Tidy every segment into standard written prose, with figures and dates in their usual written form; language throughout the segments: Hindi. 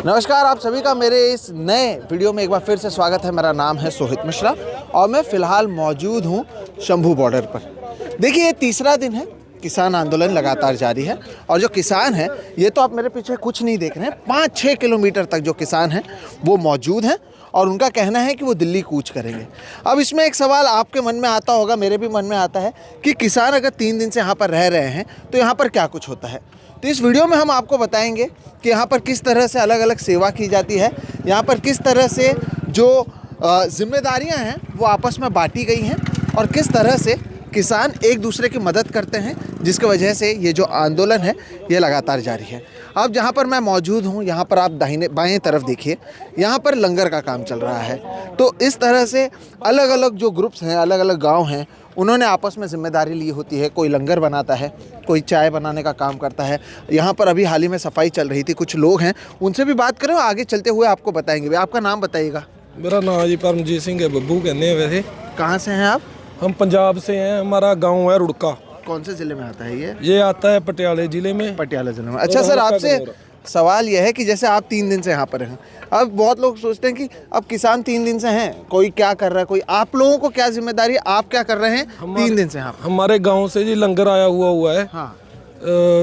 नमस्कार, आप सभी का मेरे इस नए वीडियो में एक बार फिर से स्वागत है। मेरा नाम है सोहित मिश्रा और मैं फ़िलहाल मौजूद हूँ शंभू बॉर्डर पर। देखिए, ये तीसरा दिन है, किसान आंदोलन लगातार जारी है और जो किसान हैं, ये तो आप मेरे पीछे कुछ नहीं देख रहे हैं, 5-6 किलोमीटर तक जो किसान हैं वो मौजूद हैं और उनका कहना है कि वो दिल्ली कूच करेंगे। अब इसमें एक सवाल आपके मन में आता होगा, मेरे भी मन में आता है कि किसान अगर 3 दिन से यहाँ पर रह रहे हैं तो यहाँ पर क्या कुछ होता है। तो इस वीडियो में हम आपको बताएंगे कि यहाँ पर किस तरह से अलग अलग सेवा की जाती है, यहाँ पर किस तरह से जो जिम्मेदारियाँ हैं वो आपस में बांटी गई हैं और किस तरह से किसान एक दूसरे की मदद करते हैं, जिसकी वजह से ये जो आंदोलन है ये लगातार जारी है। अब जहाँ पर मैं मौजूद हूँ, यहाँ पर आप दाहिने बाएं तरफ देखिए, यहाँ पर लंगर का काम चल रहा है। तो इस तरह से अलग अलग जो ग्रुप्स हैं, अलग अलग गांव हैं, उन्होंने आपस में जिम्मेदारी ली होती है। कोई लंगर बनाता है, कोई चाय बनाने का काम करता है। यहाँ पर अभी हाल ही में सफाई चल रही थी, कुछ लोग हैं, उनसे भी बात करें, आगे चलते हुए आपको बताएंगे। भाई, आपका नाम बताइएगा। मेरा नाम जी परमजीत सिंह है, बब्बू कहते हैं। वैसे कहाँ से हैं आप? हम पंजाब से हैं, हमारा गांव है रुड़का। कौन से ज़िले में आता है ये आता है पटियाले ज़िले में। पटियाला ज़िले में। अच्छा सर, आपसे सवाल यह है कि जैसे आप 3 दिन से यहाँ पर हैं, अब बहुत लोग सोचते हैं कि अब किसान 3 दिन से हैं, कोई क्या कर रहा है, कोई आप लोगों को क्या जिम्मेदारी है, आप क्या कर रहे हैं 3 दिन से यहाँ पर? हमारे गांव से जी लंगर आया हुआ है। हाँ।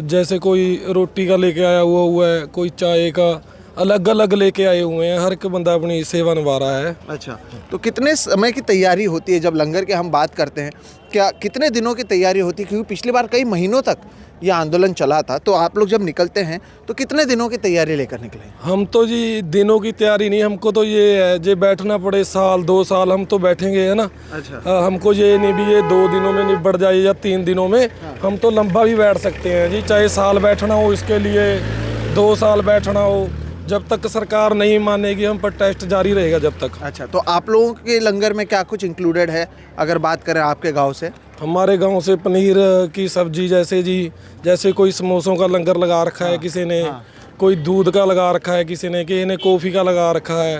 जैसे कोई रोटी का लेके आया हुआ है, कोई चाय का, अलग अलग लेके आए हुए हैं। हर एक बंदा अपनी सेवा निभा रहा है। अच्छा, तो कितने समय की तैयारी होती है जब लंगर की हम बात करते हैं? क्या कितने दिनों की तैयारी होती है? क्योंकि पिछली बार कई महीनों तक ये आंदोलन चला था, तो आप लोग जब निकलते हैं तो कितने दिनों की तैयारी लेकर निकले? हम तो जी दिनों की तैयारी नहीं, हमको तो ये है जे बैठना पड़े 1-2 साल हम तो बैठेंगे, है ना। अच्छा। हमको ये नहीं भी ये 2 दिनों में निबट जाए या 3 दिनों में। हम तो लंबा भी बैठ सकते हैं जी, चाहे साल बैठना हो, इसके लिए 2 साल बैठना हो। जब तक सरकार नहीं मानेगी हम पर टेस्ट जारी रहेगा जब तक। अच्छा, तो आप लोगों के लंगर में क्या कुछ इंक्लूडेड है अगर बात करें आपके गांव से? हमारे गांव से पनीर की सब्जी, जैसे कोई समोसों का लंगर लगा रखा है किसी ने, कोई दूध का लगा रखा है किसी ने कॉफ़ी का लगा रखा है।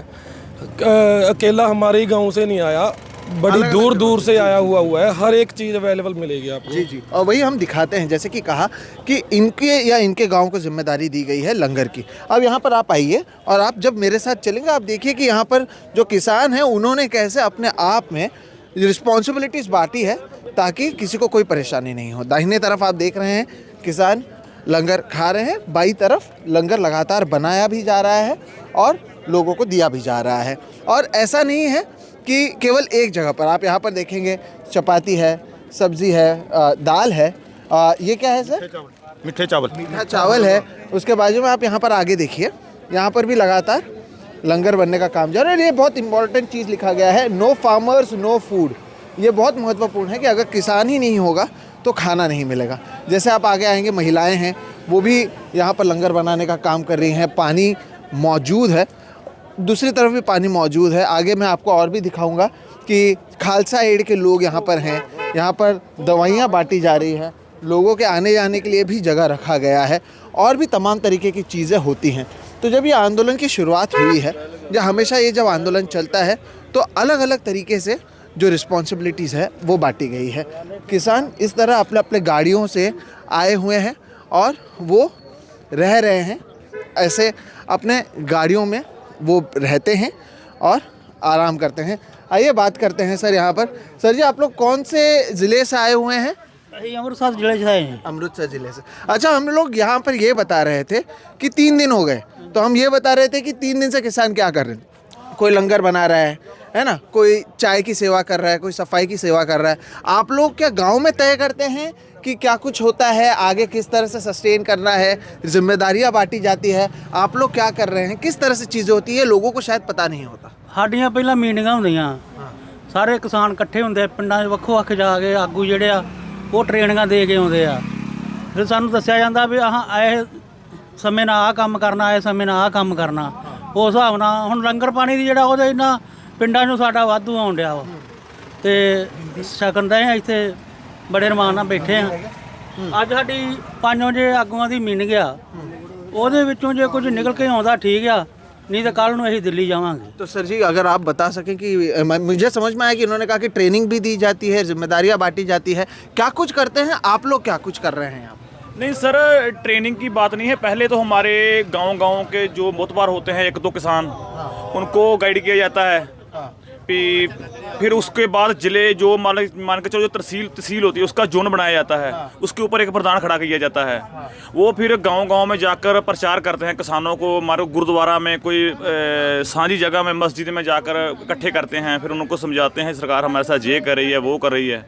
अकेला हमारे ही गांव से नहीं आया, बड़ी दूर दूर से आया हुआ है। हर एक चीज़ अवेलेबल मिलेगी आपको। जी जी, और वही हम दिखाते हैं, जैसे कि कहा कि इनके गांव को जिम्मेदारी दी गई है लंगर की। अब यहाँ पर आप आइए और आप जब मेरे साथ चलेंगे, आप देखिए कि यहाँ पर जो किसान हैं उन्होंने कैसे अपने आप में रिस्पॉन्सिबिलिटीज़ बांटी है ताकि किसी को कोई परेशानी नहीं हो। दाहिने तरफ आप देख रहे हैं किसान लंगर खा रहे हैं, बाई तरफ लंगर लगातार बनाया भी जा रहा है और लोगों को दिया भी जा रहा है। और ऐसा नहीं है कि केवल एक जगह पर, आप यहाँ पर देखेंगे चपाती है, सब्जी है, दाल है, ये क्या है सर? मीठे चावल। मीठा चावल है। उसके बाजू में आप यहाँ पर आगे देखिए, यहाँ पर भी लगातार लंगर बनने का काम जा रहा है। ये बहुत इंपॉर्टेंट चीज़ लिखा गया है, नो फार्मर्स नो फूड। ये बहुत महत्वपूर्ण है कि अगर किसान ही नहीं होगा तो खाना नहीं मिलेगा। जैसे आप आगे आएंगे, महिलाएं हैं, वो भी यहाँ पर लंगर बनाने का काम कर रही हैं। पानी मौजूद है, दूसरी तरफ भी पानी मौजूद है। आगे मैं आपको और भी दिखाऊंगा कि खालसा एड के लोग यहाँ पर हैं, यहाँ पर दवाइयाँ बांटी जा रही हैं, लोगों के आने जाने के लिए भी जगह रखा गया है और भी तमाम तरीके की चीज़ें होती हैं। तो जब ये आंदोलन की शुरुआत हुई है, जब आंदोलन चलता है तो अलग अलग तरीके से जो रिस्पॉन्सिबिलिटीज़ है वो बांटी गई है। किसान इस तरह अपने अपने गाड़ियों से आए हुए हैं और वो रह रहे हैं, ऐसे अपने गाड़ियों में वो रहते हैं और आराम करते हैं। आइए बात करते हैं सर यहाँ पर। सर जी, आप लोग कौन से ज़िले से आए हुए हैं? अमृतसर जिले से आए हैं। अमृतसर ज़िले से। अच्छा, हम लोग यहाँ पर ये बता रहे थे कि 3 दिन हो गए, तो हम ये बता रहे थे कि 3 दिन से किसान क्या कर रहे हैं। कोई लंगर बना रहा है ना, कोई चाय की सेवा कर रहा है, कोई सफाई की सेवा कर रहा है। आप लोग क्या गाँव में तय करते हैं कि क्या कुछ होता है, आगे किस तरह से सस्टेन करना है, जिम्मेदारियां बांटी जाती है? आप लोग क्या कर रहे हैं, किस तरह से चीज़ें होती है, लोगों को शायद पता नहीं होता। ਸਾਡੀਆਂ ਪਹਿਲਾਂ ਮੀਟਿੰਗਾਂ ਹੁੰਦੀਆਂ, ਸਾਰੇ ਕਿਸਾਨ ਇਕੱਠੇ ਹੁੰਦੇ, ਪਿੰਡਾਂ 'ਚ ਵੱਖੋ-ਵੱਖ ਜਾ ਕੇ ਆਗੂ ਜਿਹੜੇ ਆ ਉਹ ਟ੍ਰੇਨਿੰਗਾਂ ਦੇ ਕੇ ਆਉਂਦੇ ਆ। ਫਿਰ ਸਾਨੂੰ ਦੱਸਿਆ ਜਾਂਦਾ ਵੀ ਇਹ ਸਮੇਂ ਨਾਲ ਆਹ ਕੰਮ ਕਰਨਾ, ਇਹ ਸਮੇਂ ਨਾਲ ਆਹ ਕੰਮ ਕਰਨਾ। ਉਸ ਹਿਸਾਬ ਨਾਲ ਹੁਣ ਲੰਗਰ ਪਾਣੀ ਦੀ ਜਿਹੜਾ ਉਹਦੇ ਇਹਨਾਂ ਪਿੰਡਾਂ ਨੂੰ ਸਾਡਾ ਵਾਧੂ ਆਉਣ ਡਿਆ ਵਾ ਤੇ ਛਕਣ ਦੇ ਇੱਥੇ ਬੜੇ ਰਮਾਨ ਨਾਲ ਬੈਠੇ ਆ। ਅੱਜ ਸਾਡੀ 5 ਵਜੇ ਆਗੂਆਂ ਦੀ ਮੀਟਿੰਗ ਆ, ਉਹਦੇ ਵਿੱਚੋਂ ਜੇ ਕੁਝ ਨਿਕਲ ਕੇ ਆਉਂਦਾ ਠੀਕ ਆ, नहीं तो कल ही दिल्ली जावांगे। तो सर जी, अगर आप बता सकें कि मुझे समझ में आया कि इन्होंने कहा कि ट्रेनिंग भी दी जाती है, जिम्मेदारियां बांटी जाती है, क्या कुछ करते हैं आप लोग, क्या कुछ कर रहे हैं आप? नहीं सर, ट्रेनिंग की बात नहीं है। पहले तो हमारे गांव के जो मोतबार होते हैं 1-2 किसान, उनको गाइड किया जाता है। फिर उसके बाद जिले जो मान के चलो जो तहसील होती है उसका जोन बनाया जाता है। उसके ऊपर एक प्रधान खड़ा किया जाता है। वो फिर गांव में जाकर प्रचार करते हैं किसानों को। हमारे गुरुद्वारा में कोई सांझी जगह में मस्जिद में जाकर इकट्ठे करते हैं। फिर उनको समझाते हैं सरकार हमारे साथ ये कर रही है, वो कर रही है,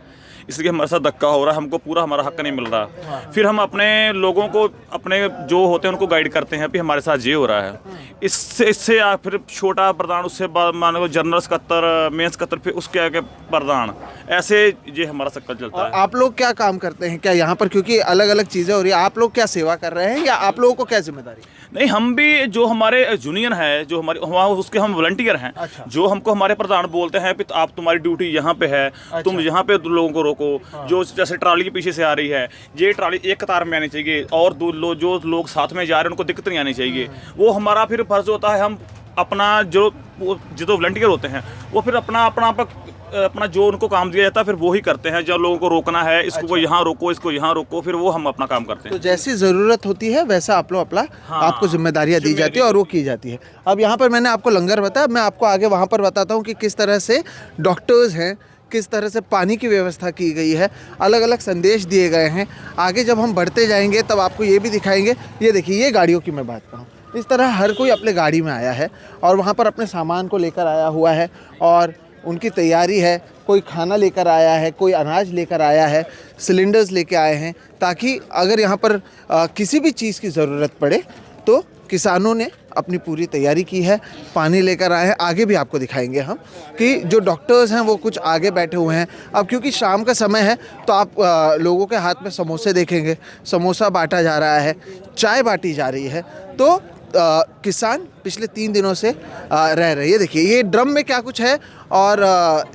इसलिए हमारे साथ धक्का हो रहा है, हमको पूरा हमारा हक नहीं मिल रहा। फिर हम अपने लोगों को, अपने जो होते हैं उनको गाइड करते हैं कि हमारे साथ ये हो रहा है। इससे फिर छोटा प्रधान, उससे बाद मान लो जनरल सकत्तर, मेन सकत्तर, फिर उसके आगे प्रधान, ऐसे ये हमारा सर्कल चलता है। आप लोग क्या काम करते हैं क्या यहाँ पर, क्योंकि अलग अलग चीज़ें हो रही है, आप लोग क्या सेवा कर रहे हैं या आप लोगों को क्या जिम्मेदारी? नहीं, हम भी जो हमारे यूनियन है, जो हमारी वहाँ उसके हम वॉलंटियर हैं। अच्छा। जो हमको हमारे प्रधान बोलते हैं कि आप, तुम्हारी ड्यूटी यहाँ पे है। अच्छा। तुम यहाँ पे लोगों को रोको। जो जैसे ट्राली के पीछे से आ रही है, ये ट्राली एक कतार में आनी चाहिए और जो लोग साथ में जा रहे हैं उनको दिक्कत नहीं आनी चाहिए। वो हमारा फिर फर्ज होता है। हम अपना जो वॉलंटियर होते हैं वो फिर अपना जो उनको काम दिया जाता है फिर वो ही करते हैं। जब लोगों को रोकना है, इसको अच्छा। यहाँ रोको, इसको यहाँ रोको, फिर वो हम अपना काम करते हैं। तो जैसी ज़रूरत होती है वैसा आप लोग आपको जिम्मेदारियाँ दी जाती है और वो की जाती है। अब यहाँ पर मैंने आपको लंगर बताया, मैं आपको आगे वहाँ पर बताता हूँ कि किस तरह से डॉक्टर्स हैं, किस तरह से पानी की व्यवस्था की गई है, अलग अलग संदेश दिए गए हैं। आगे जब हम बढ़ते जाएंगे तब आपको ये भी दिखाएंगे। ये देखिए, ये गाड़ियों की मैं बात करूँ, इस तरह हर कोई अपने गाड़ी में आया है और वहाँ पर अपने सामान को लेकर आया हुआ है और उनकी तैयारी है। कोई खाना लेकर आया है, कोई अनाज लेकर आया है, सिलेंडर्स लेके आए हैं, ताकि अगर यहाँ पर किसी भी चीज़ की ज़रूरत पड़े तो किसानों ने अपनी पूरी तैयारी की है। पानी लेकर आए हैं, आगे भी आपको दिखाएंगे हम कि जो डॉक्टर्स हैं वो कुछ आगे बैठे हुए हैं। अब क्योंकि शाम का समय है तो आप लोगों के हाथ में समोसे देखेंगे, समोसा बांटा जा रहा है, चाय बांटी जा रही है। तो किसान पिछले 3 दिनों से रह रहे हैं। ये देखिए, ये ड्रम में क्या कुछ है और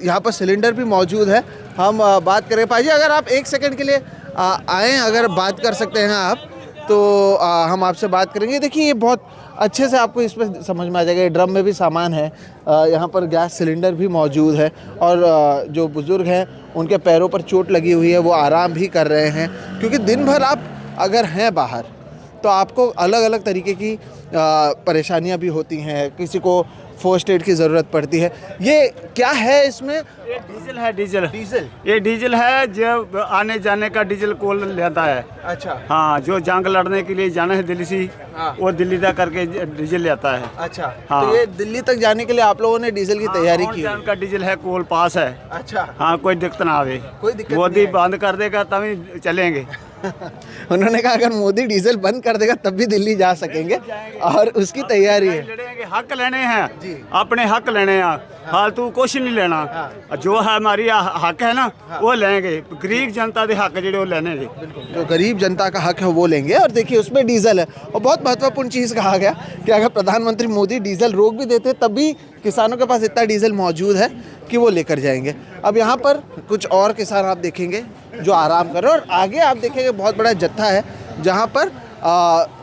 यहाँ पर सिलेंडर भी मौजूद है। हम बात करें पाजी, अगर आप 1 सेकंड के लिए आएँ, अगर बात कर सकते हैं आप, तो हम आपसे बात करेंगे। देखिए, ये बहुत अच्छे से आपको इसमें समझ में आ जाएगा। ये ड्रम में भी सामान है, यहाँ पर गैस सिलेंडर भी मौजूद है और जो बुज़ुर्ग हैं उनके पैरों पर चोट लगी हुई है, वो आराम भी कर रहे हैं। क्योंकि दिन भर आप अगर हैं बाहर तो आपको अलग अलग तरीके की परेशानियां भी होती हैं। किसी को फर्स्ट एड की ज़रूरत पड़ती है। ये क्या है इसमें? ये डीजल है। डीजल ये डीजल है, जो आने जाने का डीजल कोल लेता है। अच्छा। हाँ, जो जंग लड़ने के लिए जाना है दिल्ली से, वो दिल्ली तक करके डीजल लेता है। अच्छा। हाँ। तो ये दिल्ली तक जाने के लिए आप लोगों ने डीजल की तैयारी की? का डीजल है, कोल पास है। अच्छा। हाँ, कोई दिक्कत ना आवे। कोई दिक्कत मोदी बंद कर देगा तभी चलेंगे। उन्होंने कहा अगर मोदी डीजल बंद कर देगा तब भी दिल्ली जा सकेंगे और उसकी तैयारी है। लड़ेंगे, हक लेने हैं, अपने हक लेने हैं, फालतू कुछ नहीं लेना। जो है हमारी हक है ना, वो लेंगे। गरीब जनता के हक जो लेने, जो गरीब जनता का हक है वो लेंगे। और देखिए, उसमें डीजल है। और बहुत महत्वपूर्ण चीज़ कहा गया कि अगर प्रधानमंत्री मोदी डीजल रोक भी देते तब भी किसानों के पास इतना डीजल मौजूद है कि वो लेकर जाएंगे। अब यहाँ पर कुछ और किसान आप देखेंगे जो आराम कर रहे हैं और आगे आप देखेंगे बहुत बड़ा जत्था है जहाँ पर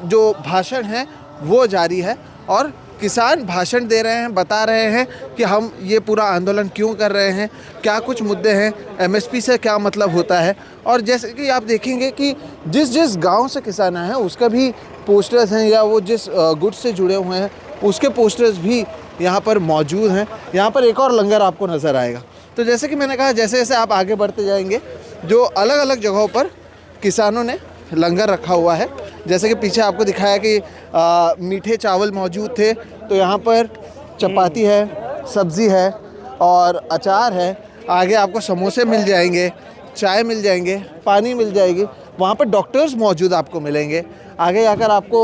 जो भाषण है वो जारी है और किसान भाषण दे रहे हैं, बता रहे हैं कि हम ये पूरा आंदोलन क्यों कर रहे हैं, क्या कुछ मुद्दे हैं, एमएसपी से क्या मतलब होता है। और जैसे कि आप देखेंगे कि जिस गांव से किसान आए हैं उसका भी पोस्टर्स हैं, या वो जिस गुट से जुड़े हुए हैं उसके पोस्टर्स भी यहाँ पर मौजूद हैं। यहाँ पर एक और लंगर आपको नज़र आएगा। तो जैसे कि मैंने कहा, जैसे जैसे आप आगे बढ़ते जाएंगे, जो अलग अलग जगहों पर किसानों ने लंगर रखा हुआ है। जैसे कि पीछे आपको दिखाया कि मीठे चावल मौजूद थे, तो यहाँ पर चपाती है, सब्ज़ी है और अचार है। आगे आपको समोसे मिल जाएंगे, चाय मिल जाएंगे, पानी मिल जाएगी। वहाँ पर डॉक्टर्स मौजूद आपको मिलेंगे। आगे जाकर आपको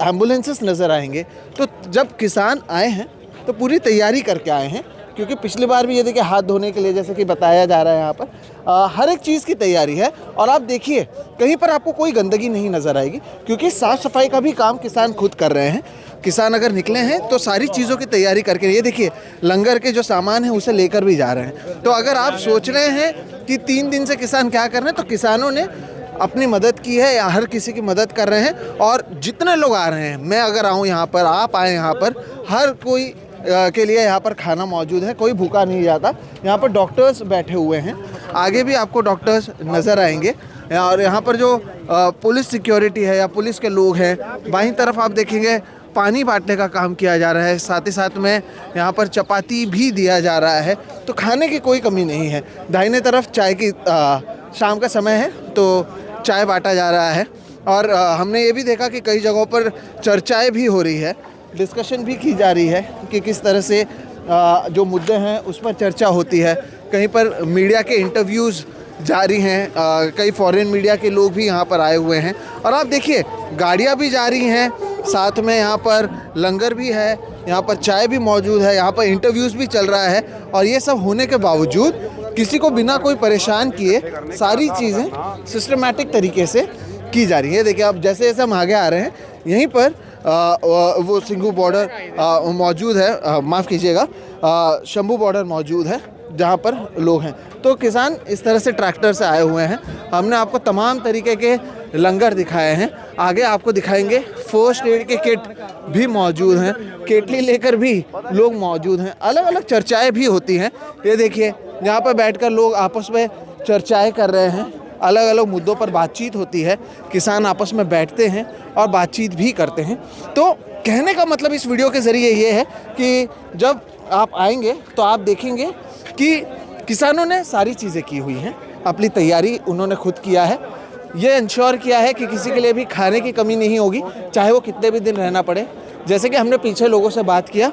एम्बुलेंसेस नज़र आएंगे। तो जब किसान आए हैं तो पूरी तैयारी करके आए हैं, क्योंकि पिछली बार भी ये देखिए हाथ धोने के लिए जैसे कि बताया जा रहा है यहाँ पर हर एक चीज़ की तैयारी है। और आप देखिए, कहीं पर आपको कोई गंदगी नहीं नज़र आएगी, क्योंकि साफ़ सफाई का भी काम किसान खुद कर रहे हैं। किसान अगर निकले हैं तो सारी चीज़ों की तैयारी करके, ये देखिए लंगर के जो सामान है उसे लेकर भी जा रहे हैं। तो अगर आप सोच रहे हैं कि 3 दिन से किसान क्या कर रहे हैं, तो किसानों ने अपनी मदद की है या हर किसी की मदद कर रहे हैं। और जितने लोग आ रहे हैं, मैं अगर आऊँ यहाँ पर, आप आए यहाँ पर, हर कोई के लिए यहाँ पर खाना मौजूद है, कोई भूखा नहीं जाता। यहाँ पर डॉक्टर्स बैठे हुए हैं, आगे भी आपको डॉक्टर्स नज़र आएंगे। और यहाँ पर जो पुलिस सिक्योरिटी है या पुलिस के लोग हैं, बाईं तरफ आप देखेंगे पानी बांटने का काम किया जा रहा है, साथ ही साथ में यहाँ पर चपाती भी दिया जा रहा है, तो खाने की कोई कमी नहीं है। दाहिने तरफ चाय की शाम का समय है तो चाय बांटा जा रहा है। और हमने ये भी देखा कि कई जगहों पर चर्चाएं भी हो रही है, डिस्कशन भी की जा रही है कि किस तरह से जो मुद्दे हैं उस पर चर्चा होती है। कहीं पर मीडिया के इंटरव्यूज़ जारी हैं, कई फॉरेन मीडिया के लोग भी यहाँ पर आए हुए हैं। और आप देखिए गाड़ियाँ भी जा रही हैं, साथ में यहाँ पर लंगर भी है, यहाँ पर चाय भी मौजूद है, यहाँ पर इंटरव्यूज़ भी चल रहा है। और ये सब होने के बावजूद किसी को बिना कोई परेशान किए सारी चीज़ें सिस्टमेटिक तरीके से की जा रही है। देखिए अब जैसे जैसे हम आगे आ रहे हैं यहीं पर वो सिंघू बॉर्डर मौजूद है, माफ़ कीजिएगा, शंभू बॉर्डर मौजूद है जहाँ पर लोग हैं। तो किसान इस तरह से ट्रैक्टर से आए हुए हैं। हमने आपको तमाम तरीके के लंगर दिखाए हैं, आगे आपको दिखाएंगे फर्स्ट एड के किट भी मौजूद हैं, केटली लेकर भी लोग मौजूद हैं। अलग अलग चर्चाएं भी होती हैं। ये देखिए यहाँ पर बैठकर लोग आपस में चर्चाएं कर रहे हैं, अलग अलग मुद्दों पर बातचीत होती है, किसान आपस में बैठते हैं और बातचीत भी करते हैं। तो कहने का मतलब इस वीडियो के ज़रिए ये है कि जब आप आएंगे तो आप देखेंगे कि किसानों ने सारी चीज़ें की हुई हैं, अपनी तैयारी उन्होंने खुद किया है, ये इंश्योर किया है कि किसी के लिए भी खाने की कमी नहीं होगी, चाहे वो कितने भी दिन रहना पड़े। जैसे कि हमने पीछे लोगों से बात किया,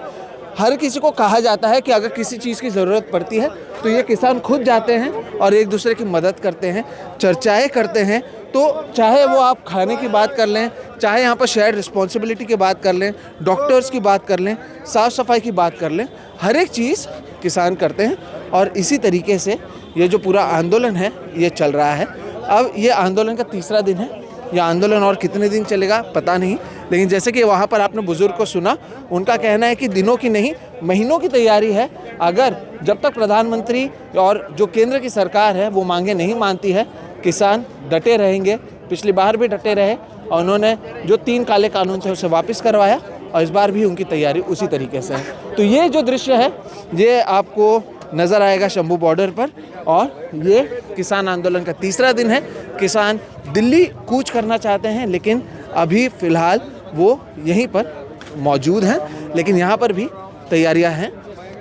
हर किसी को कहा जाता है कि अगर किसी चीज़ की ज़रूरत पड़ती है तो ये किसान खुद जाते हैं और एक दूसरे की मदद करते हैं, चर्चाएं करते हैं। तो चाहे वो आप खाने की बात कर लें, चाहे यहाँ पर शेयर्ड रिस्पॉन्सिबिलिटी की बात कर लें, डॉक्टर्स की बात कर लें, साफ़ सफाई की बात कर लें, हर एक चीज़ किसान करते हैं। और इसी तरीके से ये जो पूरा आंदोलन है ये चल रहा है। अब ये आंदोलन का तीसरा दिन है, यह आंदोलन और कितने दिन चलेगा पता नहीं, लेकिन जैसे कि वहाँ पर आपने बुज़ुर्ग को सुना, उनका कहना है कि दिनों की नहीं महीनों की तैयारी है। अगर जब तक प्रधानमंत्री और जो केंद्र की सरकार है वो मांगे नहीं मानती है, किसान डटे रहेंगे। पिछली बार भी डटे रहे और उन्होंने जो 3 काले कानून थे उसे वापस करवाया और इस बार भी उनकी तैयारी उसी तरीके से है। तो ये जो दृश्य है ये आपको नज़र आएगा शंभू बॉर्डर पर, और ये किसान आंदोलन का तीसरा दिन है। किसान दिल्ली कूच करना चाहते हैं लेकिन अभी फ़िलहाल वो यहीं पर मौजूद हैं, लेकिन यहाँ पर भी तैयारियां हैं।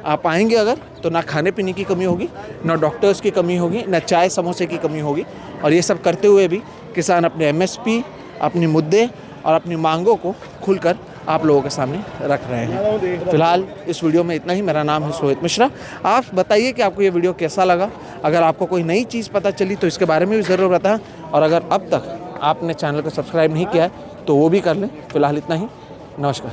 आप आएंगे अगर तो ना खाने पीने की कमी होगी, ना डॉक्टर्स की कमी होगी, ना चाय समोसे की कमी होगी। और ये सब करते हुए भी किसान अपने एमएसपी, अपने मुद्दे और अपनी मांगों को खुलकर आप लोगों के सामने रख रहे हैं। फिलहाल इस वीडियो में इतना ही। मेरा नाम है सोहित मिश्रा। आप बताइए कि आपको ये वीडियो कैसा लगा। अगर आपको कोई नई चीज़ पता चली तो इसके बारे में भी ज़रूर बताएं, और अगर अब तक आपने चैनल को सब्सक्राइब नहीं किया है तो वो भी कर लें। फिलहाल इतना ही, नमस्कार।